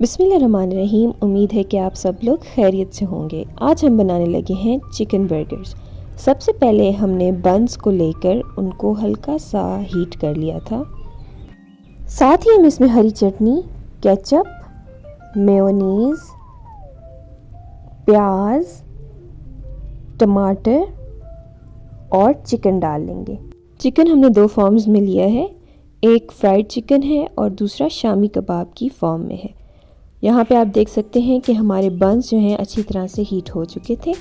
बिस्मिल्लाहिर्रहमानिर्रहीम। उम्मीद है कि आप सब लोग खैरियत से होंगे। आज हम बनाने लगे हैं चिकन बर्गर्स। सबसे पहले हमने बन्स को लेकर उनको हल्का सा हीट कर लिया था। साथ ही हम इसमें हरी चटनी, केचप, मेयोनीज़, प्याज, टमाटर और चिकन डाल लेंगे। चिकन हमने दो फॉर्म्स में लिया है, एक फ्राइड चिकन है और दूसरा शामी कबाब की फॉर्म में है। यहाँ पे आप देख सकते हैं कि हमारे बन्स जो हैं अच्छी तरह से हीट हो चुके थे।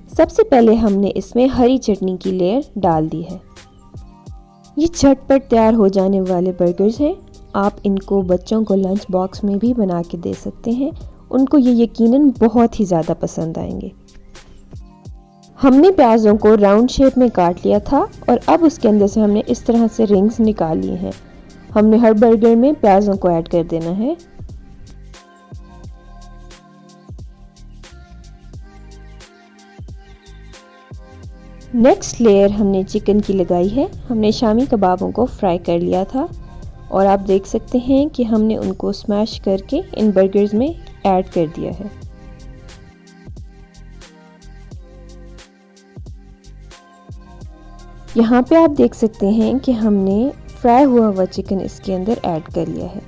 सबसे पहले हमने इसमें हरी चटनी की लेयर डाल दी है। ये झटपट तैयार हो जाने वाले बर्गर्स हैं। आप इनको बच्चों को लंच बॉक्स में भी बना के दे सकते हैं, उनको ये यकीनन बहुत ही ज़्यादा पसंद आएंगे। हमने प्याज़ों को राउंड शेप में काट लिया था और अब उसके अंदर से हमने इस तरह से रिंग्स निकाल लिए हैं। हमने हर बर्गर में प्याज़ों को ऐड कर देना है। नेक्स्ट लेयर हमने चिकन की लगाई है। हमने शामी कबाबों को फ्राई कर लिया था और आप देख सकते हैं कि हमने उनको स्मैश करके इन बर्गर्स में ऐड कर दिया है। यहाँ पे आप देख सकते हैं कि हमने फ्राई हुआ चिकन इसके अंदर ऐड कर लिया है।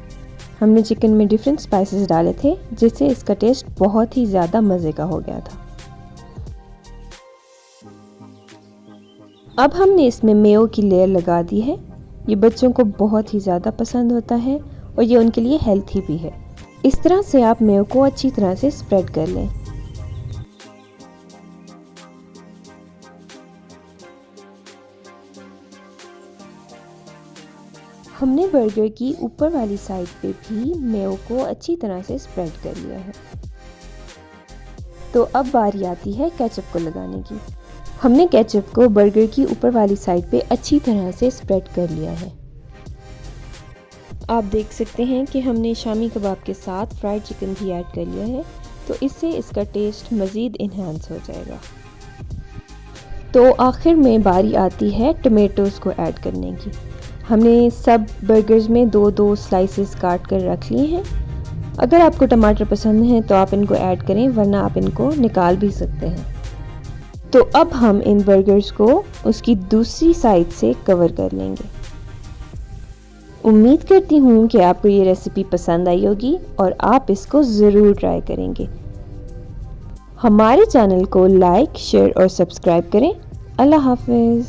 हमने चिकन में डिफरेंट स्पाइसेस डाले थे जिससे इसका टेस्ट बहुत ही ज़्यादा मज़े का हो गया था। अब हमने इसमें मेयो की लेयर लगा दी है। ये बच्चों को बहुत ही ज़्यादा पसंद होता है और ये उनके लिए हेल्थी भी है। इस तरह से आप मेयो को अच्छी तरह से स्प्रेड कर लें। हमने बर्गर की ऊपर वाली साइड पे भी मेयो को अच्छी तरह से स्प्रेड कर लिया है। तो अब बारी आती है केचप को लगाने की। हमने केचप को बर्गर की ऊपर वाली साइड पे अच्छी तरह से स्प्रेड कर लिया है। आप देख सकते हैं कि हमने शामी कबाब के साथ फ्राइड चिकन भी ऐड कर लिया है, तो इससे इसका टेस्ट मज़ीद इन्हांस हो जाएगा। तो आखिर में बारी आती है टमेटोज़ को ऐड करने की। हमने सब बर्गर्स में दो दो स्लाइसेस काट कर रख लिए हैं। अगर आपको टमाटर पसंद हैं तो आप इनको ऐड करें, वरना आप इनको निकाल भी सकते हैं। तो अब हम इन बर्गर्स को उसकी दूसरी साइड से कवर कर लेंगे। उम्मीद करती हूँ कि आपको ये रेसिपी पसंद आई होगी और आप इसको ज़रूर ट्राई करेंगे। हमारे चैनल को लाइक, शेयर और सब्सक्राइब करें। अल्लाह हाफ़िज़।